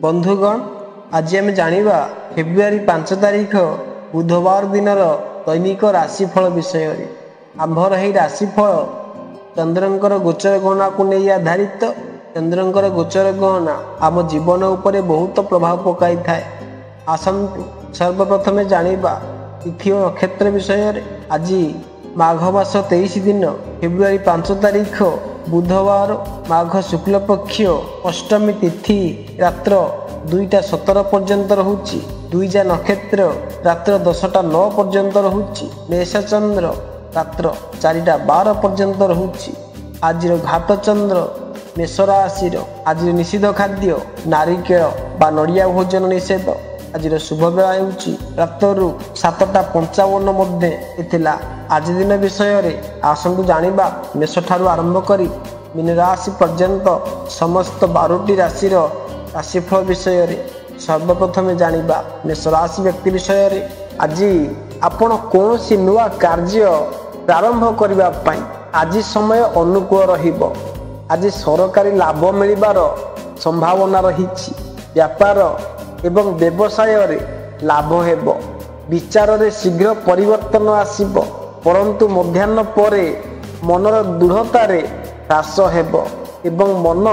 बंधुगण आज आम जाना फेब्रुआरी 5 तारिख बुधवार दिन दैनिक राशिफल विषय आंभर यही राशिफल चंद्रंकर गोचर गणना को नहीं आधारित। चंद्रंकर गोचर गणना आम जीवन उपर बहुत प्रभाव पकाई थाए। आसतु सर्वप्रथमे जानिबा तिथि और नक्षत्र विषय। आज माघ मास 23 दिन फेब्रुआरी 5 तारिख बुधवार माघ शुक्ल पक्ष अष्टमी तिथि रात्र 2टा 17 पर्यंत रहुची। द्विजा नक्षत्र रात्र 10टा 9 पर्यंत रहुची। मेष चंद्र रात्र 4टा 12 पर्यंत रहुची। आज घात चंद्र मेष राशि। आज निषिद्ध खाद्य नारिकेल बा नड़िया भोजन निषेध। आज शुभ बेला होउची रात्रु 7टा 55 आज दिन विषय आसतु जानिबा मेष ठारू आरंभ करी मीन राशि पर्यंत समस्त 12टी राशिर राशिफल विषय। सर्वप्रथमे जानिबा मेष राशि व्यक्ति विषय। आज आपण कौन सी नुआ कार्य प्रारंभ करबा पई आज समय अनुकूल रहिबो। आज सरकारी लाभ मिलिबार संभावना रहिछि। व्यापार एवं व्यवसाय रे लाभ हेबो। विचार रे शीघ्र परिवर्तन आसीबो, परंतु मध्याह्न परे मनर दृढ़ता रे ह्रास हेबो एवं मन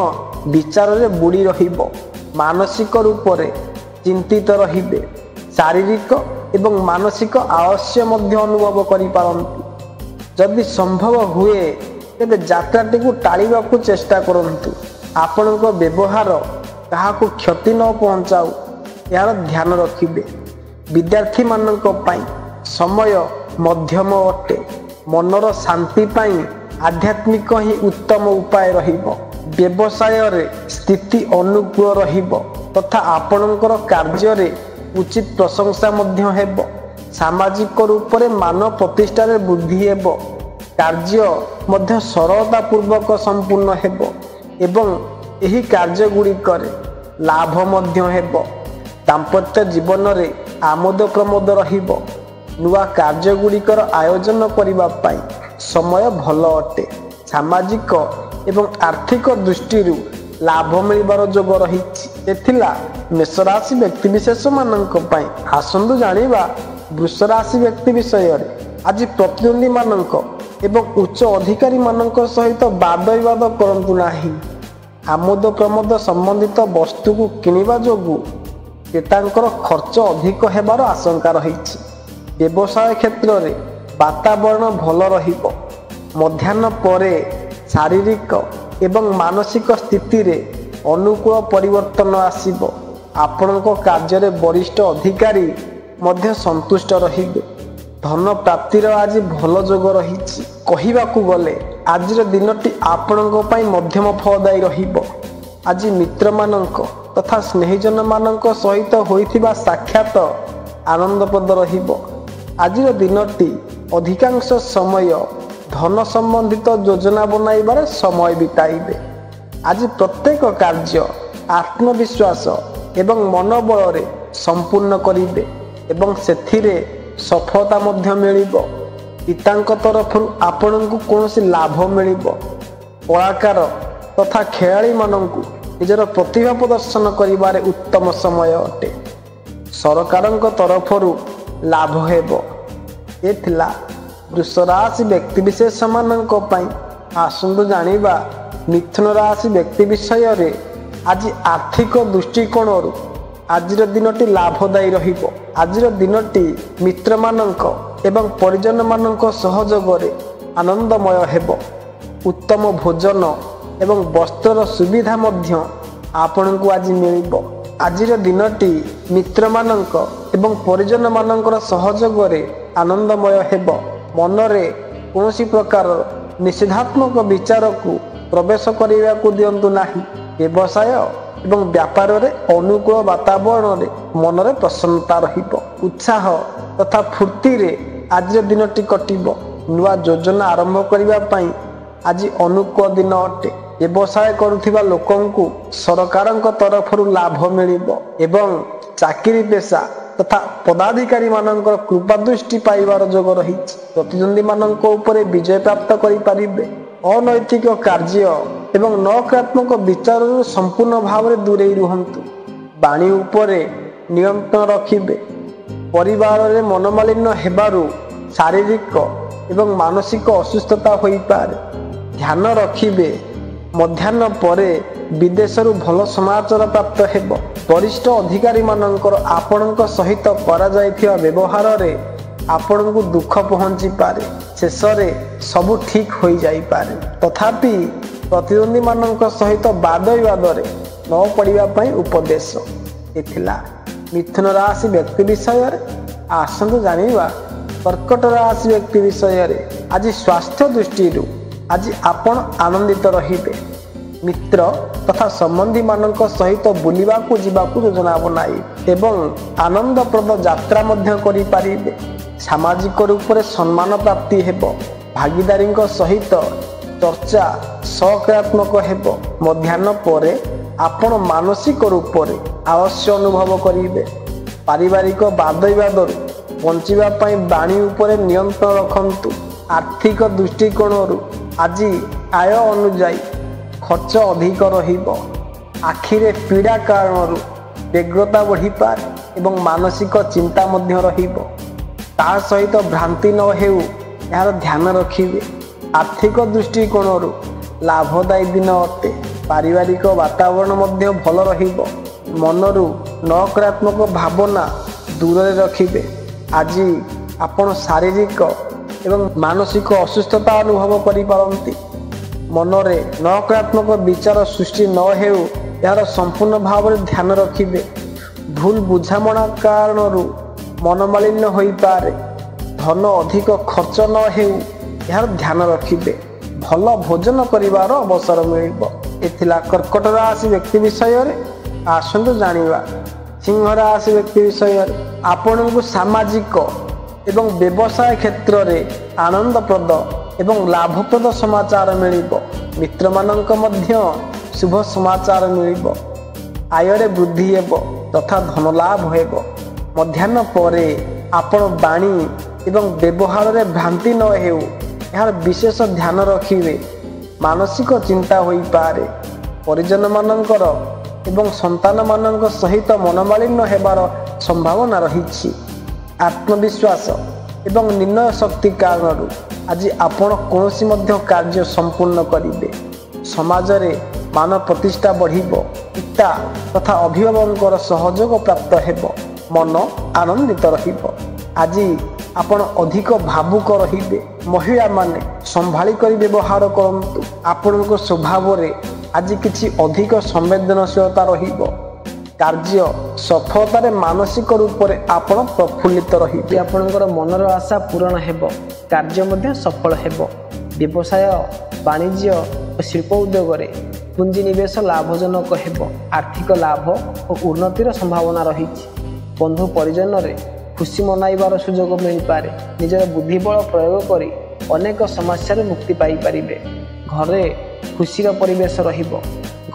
विचार रे बुड़ी रहिबो। मानसिक रूप से चिंतित रहिबे। शारीरिक एवं मानसिक आलस्य मध्य अनुभव करि पारंती। जदि संभव हुए तेबे यात्राटी को टाळिबा को चेष्टा करंतु। आपनक व्यवहार काहाको क्षति न पहुंचाऊ यार ध्यान रखिबे। विद्यार्थी मानक पई समय मध्यम अटे। मनर शांति पई आध्यात्मिक ही उत्तम उपाय रहिबो। व्यवसाय रे स्थिति अनुकूल रहिबो तथा आपणकर कार्य रे उचित प्रशंसा मध्य हेबो। सामाजिक रूप से मान प्रतिष्ठा रे वृद्धि हेबो। कार्य मध्य सरलता पूर्वक संपूर्ण हेबो एवं एही कार्य गुड़िक लाभ मध्य हेबो। दाम्पत्य जीवन रे आमोद प्रमोद रहिबो। नुआ कार्य गुड़िकर आयोजन करिबा पई समय भल अटे। सामाजिक एवं आर्थिक दृष्टि लाभ मिलबार जोग रही। मेष राशि व्यक्ति विशेष मानक पई आसंतु जानिबा वृष राशि व्यक्ति विषय। आज प्रतिद्वंदी मानक एवं उच्च अधिकारी मानक सहित वाद विवाद करंतु नाही। आमोद प्रमोद संबंधित वस्तु को किनिबा जोगु क्रेतांकर खर्च अधिक हेबार आशंका रही। व्यवसाय क्षेत्र में वातावरण भल रहिबो। मध्याह्न परे शारीरिक एवं मानसिक स्थिति रे अनुकूल परिवर्तन आसीबो। आपणको कार्य रे वरिष्ठ अधिकारी मध्य संतुष्ट रहिबे। धन प्राप्तिर आज भल जोग रहिछि। कहिबाकू गले आज दिनटी आपणको पई मध्यम फलदायी रहिबो। आज मित्र मानक तथा स्नेहीजन मानक सहित होइथिबा साक्षात आनंदप्रद रहिबो। आज दिनटी अधिकांश समय धन संबंधित योजना बनाइबार समय बिताइबे। आज प्रत्येक कार्य आत्मविश्वास एवं मनोबल रे संपूर्ण करिबे एवं सेथिरे सफलता मध्य मिलिबो। पितांक तरफरु आपनकु कोनोसी लाभ मिलिबो। कलाकार तथा खेलाड़ी माननकु निजर प्रतिभा प्रदर्शन करिबारे उत्तम समय अटे। सरकारक तरफरु लाभ हेबो। एथिला वृष राशि व्यक्ति विशेष मानक पई आसंतु जानिबा मिथुन राशि व्यक्ति विषय रे। आज आर्थिक दृष्टिकोण आज दिनटी लाभदायी रहिबो। आज दिनटी मित्र मानक एवं परिजन मानक सहयोग रे आनंदमय हेबो। उत्तम भोजन एवं वस्त्र सुविधा मध्य आपनकु आज मिलिबो। आज दिनटी मित्र मानक एवं परिजन मानकर सहयोग रे आनंदमय हेबो। मनरे कौनसी प्रकार निषेधात्मक विचार को प्रवेश करने को दिंतु नाही। व्यवसाय एवं व्यापार रे अनुकूल वातावरण रे मनरे प्रसन्नता रहिबो। उत्साह तथा फूर्ति रे आज दिनटी कटिबो। नुआ योजना आरंभ करिबा पई आज अनुकूल दिन अटे। व्यवसाय करुथिबा लोकंकु सरकारक तरफरु लाभ मिलिबो एवं चाकरी पेशा तथा पदाधिकारी मानकर कृपा दृष्टि पाइबार जोग रही। प्रतिद्वंदी मानक उपरे विजय प्राप्त करि पारिबे। अनैतिक कार्य एवं नकारात्मक विचार संपूर्ण भाव में दूरे रुहतु। ବାଣୀ ଉପରେ ନିୟନ୍ତ୍ରଣ ରଖିବେ। ପରିବାରରେ ମନୋମାଳିନ୍ୟ ହେବାରୁ ଶାରୀରିକ ଏବଂ ମାନସିକ ଅସୁସ୍ଥତା ହୋଇପାରେ। ଧ୍ୟାନ ରଖିବେ ମଧ୍ୟାହ୍ନ ପରେ ବିଦେଶରୁ ଭଲ ସମାଚାର ପ୍ରାପ୍ତ ହେବ। ବରିଷ୍ଠ ଅଧିକାରୀମାନଙ୍କର ଆପଣଙ୍କ ସହିତ କରାଯାଇଥିବା ବ୍ୟବହାରରେ ଆପଣଙ୍କୁ ଦୁଃଖ ପହଞ୍ଚିପାରେ। ଶେଷରେ ସବୁ ଠିକ୍ ହୋଇଯାଇପାରେ। ତଥାପି ପ୍ରତିଦ୍ୱନ୍ଦ୍ୱୀମାନଙ୍କ ସହିତ ବାଦ ବିବାଦରେ ନ ପଡ଼ିବା ପାଇଁ ଉପଦେଶ। ଏ ଥିଲା ମିଥୁନ ରାଶି ବ୍ୟକ୍ତି ବିଷୟରେ। ଆସନ୍ତୁ ଜାଣିବା କର୍କଟ ରାଶି ବ୍ୟକ୍ତି ବିଷୟରେ। ଆଜି ସ୍ୱାସ୍ଥ୍ୟ ଦୃଷ୍ଟିରୁ ଆଜି ଆପଣ ଆନନ୍ଦିତ ରହିବେ। ମିତ୍ର ତଥା ସମ୍ବନ୍ଧୀମାନଙ୍କ ସହିତ ବୁଲିବାକୁ ଯିବାକୁ ଯୋଜନା ବନାଇବେ ଏବଂ ଆନନ୍ଦପ୍ରଦ ଯାତ୍ରା ମଧ୍ୟ କରିପାରିବେ। ସାମାଜିକ ରୂପରେ ସମ୍ମାନ ପ୍ରାପ୍ତି ହେବ। ଭାଗିଦାରୀଙ୍କ ସହିତ ଚର୍ଚ୍ଚା ସକାରାତ୍ମକ ହେବ। ମଧ୍ୟାହ୍ନ ପରେ ଆପଣ ମାନସିକ ରୂପରେ ଆଳସ୍ୟ ଅନୁଭବ କରିବେ। ପାରିବାରିକ ବାଦ ବିବାଦରୁ ବଞ୍ଚିବା ପାଇଁ ବାଣୀ ଉପରେ ନିୟନ୍ତ୍ରଣ ରଖନ୍ତୁ। ଆର୍ଥିକ ଦୃଷ୍ଟିକୋଣରୁ ଆଜି ଆୟ ଅନୁଯାୟୀ ଖର୍ଚ୍ଚ ଅଧିକ ରହିବ। ଆଖିରେ ପୀଡ଼ା କାରଣରୁ ବ୍ୟଗ୍ରତା ବଢ଼ିପାରେ ଏବଂ ମାନସିକ ଚିନ୍ତା ମଧ୍ୟ ରହିବ। ତା ସହିତ ଭ୍ରାନ୍ତି ନ ହେଉ ଏହାର ଧ୍ୟାନ ରଖିବେ। ଆର୍ଥିକ ଦୃଷ୍ଟିକୋଣରୁ ଲାଭଦାୟୀ ଦିନ ଅଟେ। ପାରିବାରିକ ବାତାବରଣ ମଧ୍ୟ ଭଲ ରହିବ। ମନରୁ ନକାରାତ୍ମକ ଭାବନା ଦୂରରେ ରଖିବେ। ଆଜି ଆପଣ ଶାରୀରିକ ଏବଂ ମାନସିକ ଅସୁସ୍ଥତା ଅନୁଭବ କରିପାରନ୍ତି। ମନରେ ନକାରାତ୍ମକ ବିଚାର ସୃଷ୍ଟି ନ ହେଉ ଏହାର ସମ୍ପୂର୍ଣ୍ଣ ଭାବରେ ଧ୍ୟାନ ରଖିବେ। ଭୁଲ ବୁଝାମଣା କାରଣରୁ ମନୋମାଳିନ୍ୟ ହୋଇପାରେ। ଧନ ଅଧିକ ଖର୍ଚ୍ଚ ନ ହେଉ ଏହାର ଧ୍ୟାନ ରଖିବେ। ଭଲ ଭୋଜନ କରିବାର ଅବସର ମିଳିବ। ଏ ଥିଲା କର୍କଟ ରାଶି ବ୍ୟକ୍ତି ବିଷୟରେ। ଆସନ୍ତୁ ଜାଣିବା ସିଂହ ରାଶି ବ୍ୟକ୍ତି ବିଷୟରେ। ଆପଣଙ୍କୁ ସାମାଜିକ ଏବଂ ବ୍ୟବସାୟ କ୍ଷେତ୍ରରେ ଆନନ୍ଦପ୍ରଦ ଏବଂ ଲାଭପ୍ରଦ ସମାଚାର ମିଳିବ। ମିତ୍ରମାନଙ୍କ ମଧ୍ୟ ଶୁଭ ସମାଚାର ମିଳିବ। ଆୟରେ ବୃଦ୍ଧି ହେବ ତଥା ଧନଲାଭ ହେବ। ମଧ୍ୟାହ୍ନ ପରେ ଆପଣ ବାଣୀ ଏବଂ ବ୍ୟବହାରରେ ଭ୍ରାନ୍ତି ନ ହେଉ ଏହାର ବିଶେଷ ଧ୍ୟାନ ରଖିବେ। ମାନସିକ ଚିନ୍ତା ହୋଇପାରେ। ପରିଜନମାନଙ୍କର ଏବଂ ସନ୍ତାନମାନଙ୍କ ସହିତ ମନୋମାଳିନ୍ୟ ହେବାର ସମ୍ଭାବନା ରହିଛି। ଆତ୍ମବିଶ୍ୱାସ ଏବଂ ନିର୍ଣ୍ଣୟ ଶକ୍ତି କାରଣରୁ ଆଜି ଆପଣ କୌଣସି ମଧ୍ୟ କାର୍ଯ୍ୟ ସମ୍ପୂର୍ଣ୍ଣ କରିବେ। ସମାଜରେ ମାନ ପ୍ରତିଷ୍ଠା ବଢ଼ିବ। ପିତା ତଥା ଅଭିଭାବକଙ୍କର ସହଯୋଗ ପ୍ରାପ୍ତ ହେବ। ମନ ଆନନ୍ଦିତ ରହିବ। ଆଜି ଆପଣ ଅଧିକ ଭାବୁକ ରହିବେ। ମହିଳାମାନେ ସମ୍ଭାଳି କରି ବ୍ୟବହାର କରନ୍ତୁ। ଆପଣଙ୍କ ସ୍ୱଭାବରେ ଆଜି କିଛି ଅଧିକ ସମ୍ବେଦନଶୀଳତା ରହିବ। କାର୍ଯ୍ୟ ସଫଳତାରେ ମାନସିକ ରୂପରେ ଆପଣ ପ୍ରଫୁଲ୍ଲିତ ରହିବେ। ଆପଣଙ୍କର ମନର ଆଶା ପୂରଣ ହେବ। କାର୍ଯ୍ୟ ମଧ୍ୟ ସଫଳ ହେବ। ବ୍ୟବସାୟ ବାଣିଜ୍ୟ ଓ ଶିଳ୍ପ ଉଦ୍ୟୋଗରେ ପୁଞ୍ଜିନିବେଶ ଲାଭଜନକ ହେବ। ଆର୍ଥିକ ଲାଭ ଓ ଉନ୍ନତିର ସମ୍ଭାବନା ରହିଛି। ବନ୍ଧୁ ପରିଜନରେ ଖୁସି ମନାଇବାର ସୁଯୋଗ ମିଳିପାରେ। ନିଜର ବୁଦ୍ଧିବଳ ପ୍ରୟୋଗ କରି ଅନେକ ସମସ୍ୟାରୁ ମୁକ୍ତି ପାଇପାରିବେ। ଘରେ ଖୁସିର ପରିବେଶ ରହିବ।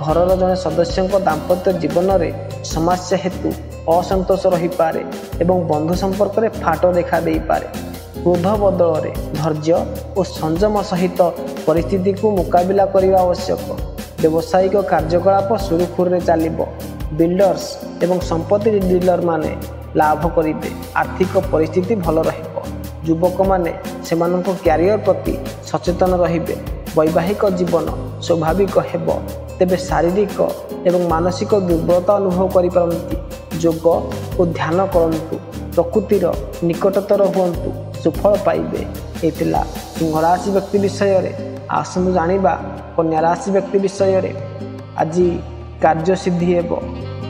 ଘରର ଜଣେ ସଦସ୍ୟଙ୍କ ଦାମ୍ପତ୍ୟ ଜୀବନରେ ସମସ୍ୟା ହେତୁ ଅସନ୍ତୋଷ ରହିପାରେ ଏବଂ ବନ୍ଧୁ ସମ୍ପର୍କରେ ଫାଟ ଦେଖା ଦେଇପାରେ। କ୍ରୋଧ ବଦଳରେ ଧୈର୍ଯ୍ୟ ଓ ସଂଯମ ସହିତ ପରିସ୍ଥିତିକୁ ମୁକାବିଲା କରିବା ଆବଶ୍ୟକ। ବ୍ୟବସାୟିକ କାର୍ଯ୍ୟକଳାପ ସୁରୁଖୁରୁରେ ଚାଲିବ। ବିଲ୍ଡର୍ସ ଏବଂ ସମ୍ପତ୍ତି ଡିଲରମାନେ ଲାଭ କରିବେ। ଆର୍ଥିକ ପରିସ୍ଥିତି ଭଲ ରହିବ। ଯୁବକମାନେ ସେମାନଙ୍କ କ୍ୟାରିୟର ପ୍ରତି ସଚେତନ ରହିବେ। ବୈବାହିକ ଜୀବନ ସ୍ୱାଭାବିକ ହେବ। ତେବେ ଶାରୀରିକ ଏବଂ ମାନସିକ ଦୁର୍ବଳତା ଅନୁଭବ କରିପାରନ୍ତି। ଯୋଗ ଓ ଧ୍ୟାନ କରନ୍ତୁ। ପ୍ରକୃତିର ନିକଟତର ହୁଅନ୍ତୁ। ସୁଫଳ ପାଇବେ। ଏ ଥିଲା ସିଂହ ରାଶି ବ୍ୟକ୍ତି ବିଷୟରେ। ଆସନ୍ତୁ ଜାଣିବା କନ୍ୟା ରାଶି ବ୍ୟକ୍ତି ବିଷୟରେ। ଆଜି କାର୍ଯ୍ୟସିଦ୍ଧି ହେବ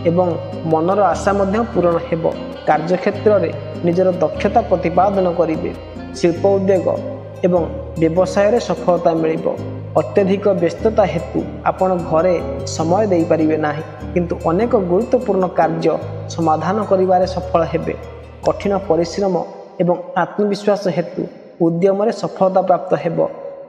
ଏବଂ ମନର ଆଶା ମଧ୍ୟ ପୂରଣ ହେବ। କାର୍ଯ୍ୟକ୍ଷେତ୍ରରେ ନିଜର ଦକ୍ଷତା ପ୍ରତିପାଦନ କରିବେ। ଶିଳ୍ପ ଉଦ୍ୟୋଗ ଏବଂ ବ୍ୟବସାୟରେ ସଫଳତା ମିଳିବ। ଅତ୍ୟଧିକ ବ୍ୟସ୍ତତା ହେତୁ ଆପଣ ଘରେ ସମୟ ଦେଇପାରିବେ ନାହିଁ, କିନ୍ତୁ ଅନେକ ଗୁରୁତ୍ୱପୂର୍ଣ୍ଣ କାର୍ଯ୍ୟ ସମାଧାନ କରିବାରେ ସଫଳ ହେବେ। କଠିନ ପରିଶ୍ରମ ଏବଂ ଆତ୍ମବିଶ୍ୱାସ ହେତୁ ଉଦ୍ୟମରେ ସଫଳତା ପ୍ରାପ୍ତ ହେବ।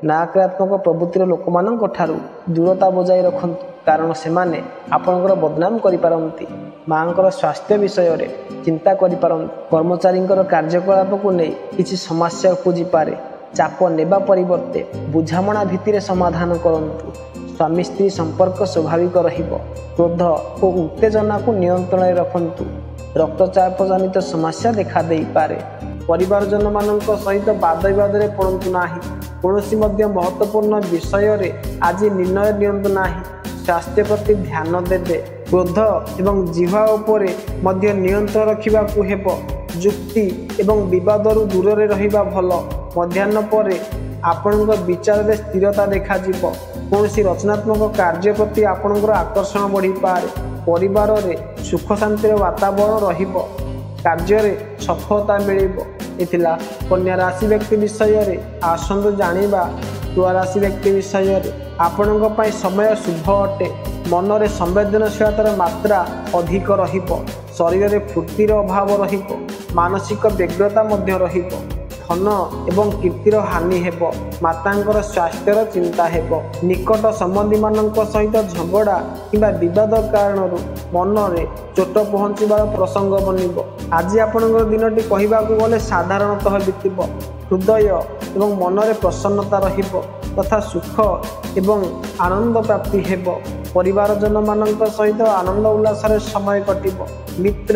ନକାରାତ୍ମକ ପ୍ରବୃତ୍ତିର ଲୋକମାନଙ୍କ ଠାରୁ ଦୂରତା ବଜାୟ ରଖନ୍ତୁ, କାରଣ ସେମାନେ ଆପଣଙ୍କର ବଦନାମ କରିପାରନ୍ତି। ମାଙ୍କର ସ୍ୱାସ୍ଥ୍ୟ ବିଷୟରେ ଚିନ୍ତା କରିପାରନ୍ତି। କର୍ମଚାରୀଙ୍କର କାର୍ଯ୍ୟକଳାପକୁ ନେଇ କିଛି ସମସ୍ୟା ଉପୁଜିପାରେ। ଚାପ ନେବା ପରିବର୍ତ୍ତେ ବୁଝାମଣା ଭିତ୍ତିରେ ସମାଧାନ କରନ୍ତୁ। ସ୍ୱାମୀ ସ୍ତ୍ରୀ ସମ୍ପର୍କ ସ୍ୱାଭାବିକ ରହିବ। କ୍ରୋଧ ଓ ଉତ୍ତେଜନାକୁ ନିୟନ୍ତ୍ରଣରେ ରଖନ୍ତୁ। ରକ୍ତଚାପ ଜନିତ ସମସ୍ୟା ଦେଖା ଦେଇପାରେ। ପରିବାରଜନମାନଙ୍କ ସହିତ ବାଦ ବିବାଦରେ ପଡ଼ନ୍ତୁ ନାହିଁ। କୌଣସି ମଧ୍ୟ ମହତ୍ତ୍ୱପୂର୍ଣ୍ଣ ବିଷୟରେ ଆଜି ନିର୍ଣ୍ଣୟ ନିଅନ୍ତୁ ନାହିଁ। ସ୍ୱାସ୍ଥ୍ୟ ପ୍ରତି ଧ୍ୟାନ ଦେବେ। କ୍ରୋଧ ଏବଂ ଜିହ୍ୱା ଉପରେ ମଧ୍ୟ ନିୟନ୍ତ୍ରଣ ରଖିବାକୁ ହେବ। ଯୁକ୍ତି ଏବଂ ବିବାଦରୁ ଦୂରରେ ରହିବା ଭଲ। ମଧ୍ୟାହ୍ନ ପରେ ଆପଣଙ୍କ ବିଚାରରେ ସ୍ଥିରତା ଦେଖାଯିବ। କୌଣସି ରଚନାତ୍ମକ କାର୍ଯ୍ୟ ପ୍ରତି ଆପଣଙ୍କର ଆକର୍ଷଣ ବଢ଼ିପାରେ। ପରିବାରରେ ସୁଖ ଶାନ୍ତିର ବାତାବରଣ ରହିବ। କାର୍ଯ୍ୟରେ ସଫଳତା ମିଳିବ। ଏ ଥିଲା କନ୍ୟା ରାଶି ବ୍ୟକ୍ତି ବିଷୟରେ। ଆସନ୍ତୁ ଜାଣିବା ତୁଳା ରାଶି ବ୍ୟକ୍ତି ବିଷୟରେ। ଆପଣଙ୍କ ପାଇଁ ସମୟ ଶୁଭ ଅଟେ। ମନରେ ସମ୍ବେଦନଶୀଳତାର ମାତ୍ରା ଅଧିକ ରହିବ। ଶରୀରରେ ଫୁର୍ତ୍ତିର ଅଭାବ ରହିବ। ମାନସିକ ବ୍ୟଗ୍ରତା ମଧ୍ୟ ରହିବ। ଧନ ଏବଂ କୀର୍ତ୍ତିର ହାନି ହେବ। ମାତାଙ୍କର ସ୍ୱାସ୍ଥ୍ୟର ଚିନ୍ତା ହେବ। ନିକଟ ସମ୍ବନ୍ଧୀମାନଙ୍କ ସହିତ ଝଗଡ଼ା କିମ୍ବା ବିବାଦ କାରଣରୁ ମନରେ ଚୋଟ ପହଞ୍ଚିବାର ପ୍ରସଙ୍ଗ ବନିବ। ଆଜି ଆପଣଙ୍କର ଦିନଟି କହିବାକୁ ଗଲେ ସାଧାରଣତଃ ବିତିବ। ହୃଦୟ ଏବଂ ମନରେ ପ୍ରସନ୍ନତା ରହିବ ତଥା ସୁଖ ଏବଂ ଆନନ୍ଦ ପ୍ରାପ୍ତି ହେବ। ପରିବାରଜନମାନଙ୍କ ସହିତ ଆନନ୍ଦ ଉଲ୍ଲାସରେ ସମୟ କଟିବ। ମିତ୍ର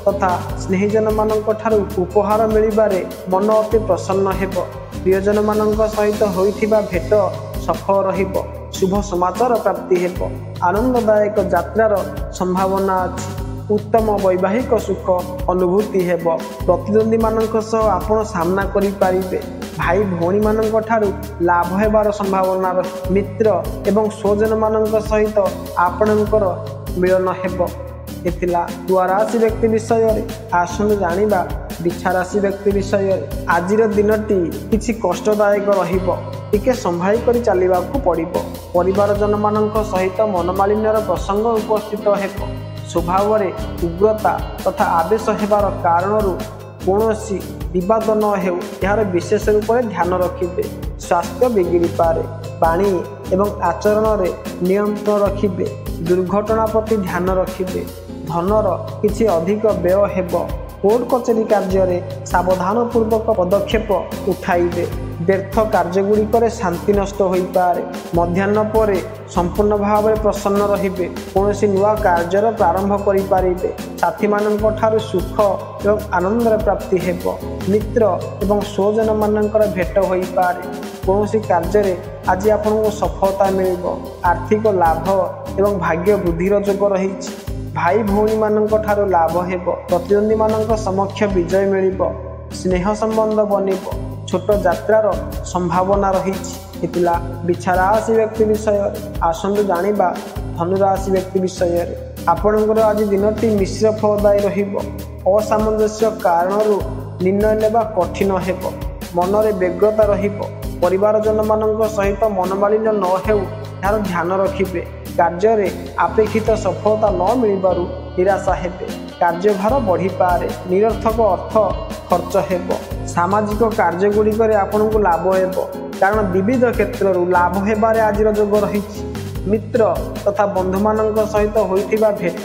ତଥା ସ୍ନେହିଜନମାନଙ୍କ ଠାରୁ ଉପହାର ମିଳିବାରେ ମନ ଅତି ପ୍ରସନ୍ନ ହେବ। ପ୍ରିୟଜନମାନଙ୍କ ସହିତ ହୋଇଥିବା ଭେଟ ସଫଳ ରହିବ। ଶୁଭ ସମାଚାର ପ୍ରାପ୍ତି ହେବ। ଆନନ୍ଦଦାୟକ ଯାତ୍ରାର ସମ୍ଭାବନା ଅଛି। ଉତ୍ତମ ବୈବାହିକ ସୁଖ ଅନୁଭୂତି ହେବ। ପ୍ରତିଦ୍ୱନ୍ଦ୍ୱୀମାନଙ୍କ ସହ ଆପଣ ସାମ୍ନା କରିପାରିବେ। ଭାଇ ଭଉଣୀମାନଙ୍କ ଠାରୁ ଲାଭ ହେବାର ସମ୍ଭାବନା ରହିଛି। ମିତ୍ର ଏବଂ ସ୍ୱଜନମାନଙ୍କ ସହିତ ଆପଣଙ୍କର ମିଳନ ହେବ। ଏ ଥିଲା ତୁଳା ରାଶି ବ୍ୟକ୍ତି ବିଷୟରେ। ଆସନ୍ତୁ ଜାଣିବା ବିଛା ରାଶି ବ୍ୟକ୍ତି ବିଷୟରେ। ଆଜିର ଦିନଟି କିଛି କଷ୍ଟଦାୟକ ରହିବ। ଟିକେ ସମ୍ଭାଳି କରି ଚାଲିବାକୁ ପଡ଼ିବ। ପରିବାରଜନମାନଙ୍କ ସହିତ ମନମାଳିନ୍ୟର ପ୍ରସଙ୍ଗ ଉପସ୍ଥିତ ହେବ। ସ୍ୱଭାବରେ ଉଗ୍ରତା ତଥା ଆବେଶ ହେବାର କାରଣରୁ କୌଣସି ବିବାଦ ନ ହେଉ ଏହାର ବିଶେଷ ରୂପରେ ଧ୍ୟାନ ରଖିବେ। ସ୍ୱାସ୍ଥ୍ୟ ବିଗିଡ଼ିପାରେ। ପାଣି ଏବଂ ଆଚରଣରେ ନିୟନ୍ତ୍ରଣ ରଖିବେ। ଦୁର୍ଘଟଣା ପ୍ରତି ଧ୍ୟାନ ରଖିବେ। ଧନର କିଛି ଅଧିକ ବ୍ୟୟ ହେବ। କୋର୍ଟ କଚେରୀ କାର୍ଯ୍ୟରେ ସାବଧାନପୂର୍ବକ ପଦକ୍ଷେପ ଉଠାଇବେ। ବ୍ୟର୍ଥ କାର୍ଯ୍ୟଗୁଡ଼ିକରେ ଶାନ୍ତି ନଷ୍ଟ ହୋଇପାରେ। ମଧ୍ୟାହ୍ନ ପରେ ସମ୍ପୂର୍ଣ୍ଣ ଭାବରେ ପ୍ରସନ୍ନ ରହିବେ। କୌଣସି ନୂଆ କାର୍ଯ୍ୟର ପ୍ରାରମ୍ଭ କରିପାରିବେ। ସାଥୀମାନଙ୍କ ଠାରୁ ସୁଖ ଏବଂ ଆନନ୍ଦର ପ୍ରାପ୍ତି ହେବ। ମିତ୍ର ଏବଂ ସ୍ୱଜନମାନଙ୍କର ଭେଟ ହୋଇପାରେ। କୌଣସି କାର୍ଯ୍ୟରେ ଆଜି ଆପଣଙ୍କୁ ସଫଳତା ମିଳିବ। ଆର୍ଥିକ ଲାଭ ଏବଂ ଭାଗ୍ୟ ବୃଦ୍ଧିର ଯୋଗ ରହିଛି। ଭାଇ ଭଉଣୀମାନଙ୍କ ଠାରୁ ଲାଭ ହେବ। ପ୍ରତିଦ୍ୱନ୍ଦ୍ୱୀମାନଙ୍କ ସମକ୍ଷ ବିଜୟ ମିଳିବ। ସ୍ନେହ ସମ୍ବନ୍ଧ ବନିବ। ଛୋଟ ଯାତ୍ରାର ସମ୍ଭାବନା ରହିଛି। ଏ ଥିଲା ବିଛା ରାଶି ବ୍ୟକ୍ତି ବିଷୟରେ। ଆସନ୍ତୁ ଜାଣିବା ଧନୁ ରାଶି ବ୍ୟକ୍ତି ବିଷୟରେ। ଆପଣଙ୍କର ଆଜି ଦିନଟି ମିଶ୍ର ଫଳଦାୟୀ ରହିବ। ଅସାମଞ୍ଜସ୍ୟ କାରଣରୁ ନିର୍ଣ୍ଣୟ ନେବା କଠିନ ହେବ। ମନରେ ବ୍ୟଗ୍ରତା ରହିବ। ପରିବାରଜନମାନଙ୍କ ସହିତ ମନମାଳିନ୍ୟ ନ ହେଉ ଏହାର ଧ୍ୟାନ ରଖିବେ। କାର୍ଯ୍ୟରେ ଆପେକ୍ଷିତ ସଫଳତା ନ ମିଳିବାରୁ ନିରାଶ ହେବେ। କାର୍ଯ୍ୟଭାର ବଢ଼ିପାରେ। ନିରର୍ଥକ ଅର୍ଥ ଖର୍ଚ୍ଚ ହେବ। ସାମାଜିକ କାର୍ଯ୍ୟଗୁଡ଼ିକରେ ଆପଣଙ୍କୁ ଲାଭ ହେବ କାରଣ ବିବିଧ କ୍ଷେତ୍ରରୁ ଲାଭ ହେବାରେ ଆଜିର ଯୋଗ ରହିଛି। ମିତ୍ର ତଥା ବନ୍ଧୁମାନଙ୍କ ସହିତ ହୋଇଥିବା ଭେଟ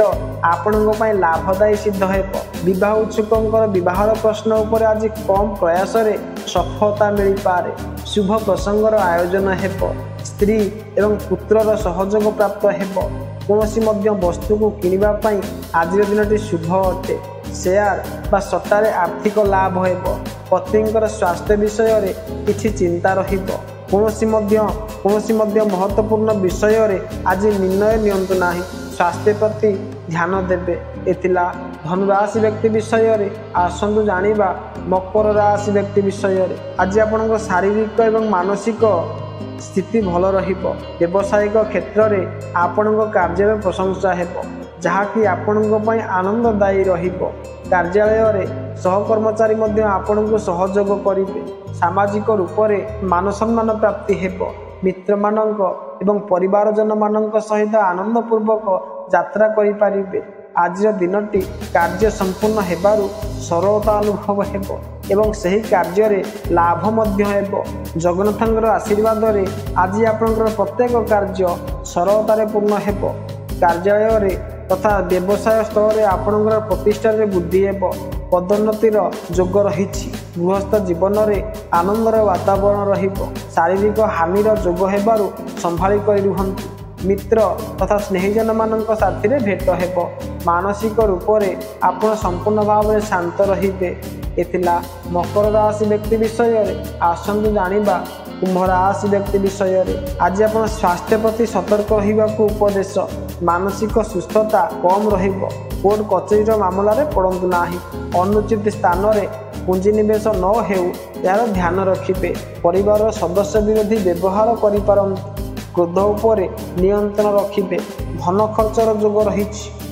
ଆପଣଙ୍କ ପାଇଁ ଲାଭଦାୟୀ ସିଦ୍ଧ ହେବ। ବିବାହ ଉତ୍ସୁକଙ୍କର ବିବାହର ପ୍ରଶ୍ନ ଉପରେ ଆଜି କମ୍ ପ୍ରୟାସରେ ସଫଳତା ମିଳିପାରେ। ଶୁଭ ପ୍ରସଙ୍ଗର ଆୟୋଜନ ହେବ। ସ୍ତ୍ରୀ ଏବଂ ପୁତ୍ରର ସହଯୋଗ ପ୍ରାପ୍ତ ହେବ। କୌଣସି ମଧ୍ୟ ବସ୍ତୁକୁ କିଣିବା ପାଇଁ ଆଜିର ଦିନଟି ଶୁଭ ଅଟେ। ସେୟାର ବା ସଟ୍ଟାରେ ଆର୍ଥିକ ଲାଭ ହେବ। ପତ୍ନୀଙ୍କର ସ୍ୱାସ୍ଥ୍ୟ ବିଷୟରେ କିଛି ଚିନ୍ତା ରହିବ। କୌଣସି ମଧ୍ୟ ମହତ୍ତ୍ୱପୂର୍ଣ୍ଣ ବିଷୟରେ ଆଜି ନିର୍ଣ୍ଣୟ ନିଅନ୍ତୁ ନାହିଁ। ସ୍ୱାସ୍ଥ୍ୟ ପ୍ରତି ଧ୍ୟାନ ଦେବେ। ଏ ଥିଲା ଧନୁ ରାଶି ବ୍ୟକ୍ତି ବିଷୟରେ। ଆସନ୍ତୁ ଜାଣିବା ମକର ରାଶି ବ୍ୟକ୍ତି ବିଷୟରେ। ଆଜି ଆପଣଙ୍କ ଶାରୀରିକ ଏବଂ ମାନସିକ ସ୍ଥିତି ଭଲ ରହିବ। ବ୍ୟବସାୟିକ କ୍ଷେତ୍ରରେ ଆପଣଙ୍କ କାର୍ଯ୍ୟର ପ୍ରଶଂସା ହେବ ଯାହାକି ଆପଣଙ୍କ ପାଇଁ ଆନନ୍ଦଦାୟୀ ରହିବ। କାର୍ଯ୍ୟାଳୟରେ ସହକର୍ମଚାରୀ ମଧ୍ୟ ଆପଣଙ୍କୁ ସହଯୋଗ କରିବେ। ସାମାଜିକ ରୂପରେ ମାନସମ୍ମାନ ପ୍ରାପ୍ତି ହେବ। ମିତ୍ରମାନଙ୍କ ଏବଂ ପରିବାରଜନମାନଙ୍କ ସହିତ ଆନନ୍ଦପୂର୍ବକ ଯାତ୍ରା କରିପାରିବେ। ଆଜିର ଦିନଟି କାର୍ଯ୍ୟ ସମ୍ପୂର୍ଣ୍ଣ ହେବାରୁ ସରଳତା ଅନୁଭବ ହେବ ଏବଂ ସେହି କାର୍ଯ୍ୟରେ ଲାଭ ମଧ୍ୟ ହେବ। ଜଗନ୍ନାଥଙ୍କର ଆଶୀର୍ବାଦରେ ଆଜି ଆପଣଙ୍କର ପ୍ରତ୍ୟେକ କାର୍ଯ୍ୟ ସରଳତାରେ ପୂର୍ଣ୍ଣ ହେବ। କାର୍ଯ୍ୟାଳୟରେ तथा व्यवसाय स्तर में आपणकर प्रतिष्ठा वृद्धि हेब पदोन्नतिर जोग रही गृहस्थ जीवन में आनंदर वातावरण रहिब शारीरिक हानिर जोग हेबारु संभाली कर रुहंतु मित्र तथा स्नेहीजन मान साथी भेट हेब मानसिक रूप से आपण संपूर्ण भाव में शांत रहिबे। एथिला मकर राशि व्यक्ति विषय आसंतु जानिबा कुंभ राशि व्यक्ति विषय आज आप स्वास्थ्य प्रति सतर्क रहिबाकु उपदेश मानसिक सुस्थता कम रहिब कोर्ट कचेरी मामला रे पड़ंतु नाही अनुचित स्थान रे पुंजी निवेश न हेउ यार ध्यान रखिबे परिवार सदस्य विरोधी व्यवहार करि पारंतु क्रोध उपर नियंत्रण रखिबे धन खर्चर जोग रही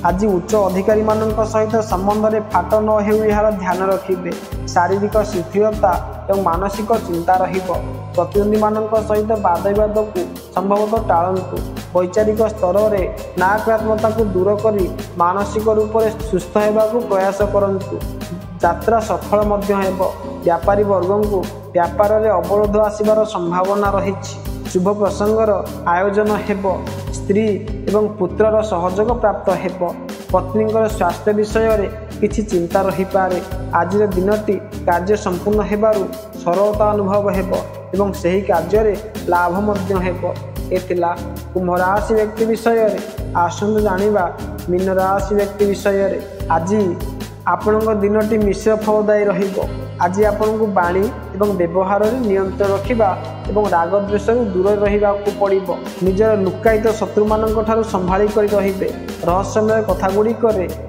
आज उच्च अधिकारी मान सहित संबंध में फाट न हो यार ध्यान रखिबे शारीरिक शिथिलता और मानसिक चिंता रहिब प्रतिद्वंदी मान सहित वाद विवाद को संभवतः टाळंतु वैचारिक स्तर में नकारात्मकता को दूर करी मानसिक रूप से सुस्थ होगाकू प्रयास करंतु यात्रा सफल हेब व्यापारी वर्ग को व्यापार में अवरोध आसबार संभावना रही शुभ प्रसंगर आयोजन हेब स्त्री एवं पुत्रर सहयोग प्राप्त हेब पत्नी स्वास्थ्य विषय में किछि चिंता रही पारे आज दिनटी कार्य संपूर्ण हेबारु सरलता अनुभव हेब एवं सही कार्य में लाभ मध्य हेब। एथिला कुंभ राशि व्यक्ति विषय में आसंतु जानिबा मीन राशि व्यक्ति विषय में आज आपणक दिनटी मिश्र फलदायी रहिब आज आपन को बाणी एवं व्यवहार नियंत्रण रखिबा एवं राग द्वेष दूर रहिबा को पड़िबो निजर लुकायित शत्रु मानक ठारू संभाली कर रहिबे रहस्यमय कथा गुड़िक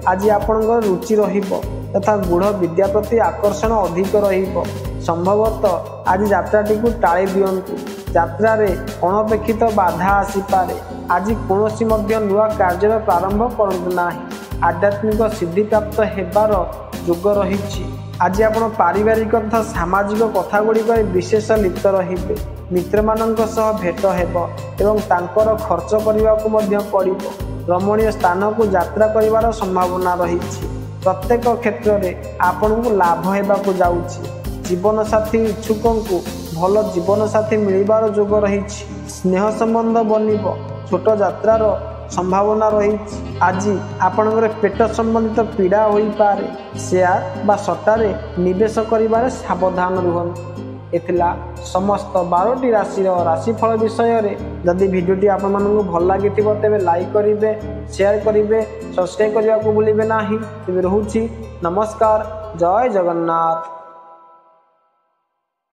आज आपणकर रुचि रहिबो तथा गूढ़ विद्या प्रति आकर्षण अधिक रहिबो संभवतः आज यात्राटी को टाळी दियंतु यात्रा रे अनपेक्षित बाधा आसीपारे आज कौनसी मध्य नुआ कार्य प्रारंभ करंतु नाही आध्यात्मिक सिद्धि प्राप्त हेबार जोग रही आज आपण पारिवारिक तथा सामाजिक कथा गुड़िक विशेष लिप्त रहिबे मित्र मानक सह भेट हेब एवं तांकर खर्च करने को पड़िबो रमणीय स्थान को यात्रा करिवार संभावना रही प्रत्येक क्षेत्र में आपण को लाभ हेबाकू जाउछि जीवन साथी इच्छुकों को भल जीवन साथी मिलिबार जोग रही स्नेह संबंध बनिब छोट यात्रार संभावना रही आज आपणकर पेट संबंधित पीड़ा हो पारे शेयर बा सट्टारे निवेश करिबारे सावधान रुहंतु। एथिला समस्त 12टी राशि राशिफल विषय रे जदि भिडियोटी आपण मानकु भल लागिथिबो तेबे लाइक करिवे शेयर करिवे सब्सक्राइब करबा को भूलिबे नाही। तेबे रहूछि नमस्कार जय जगन्नाथ।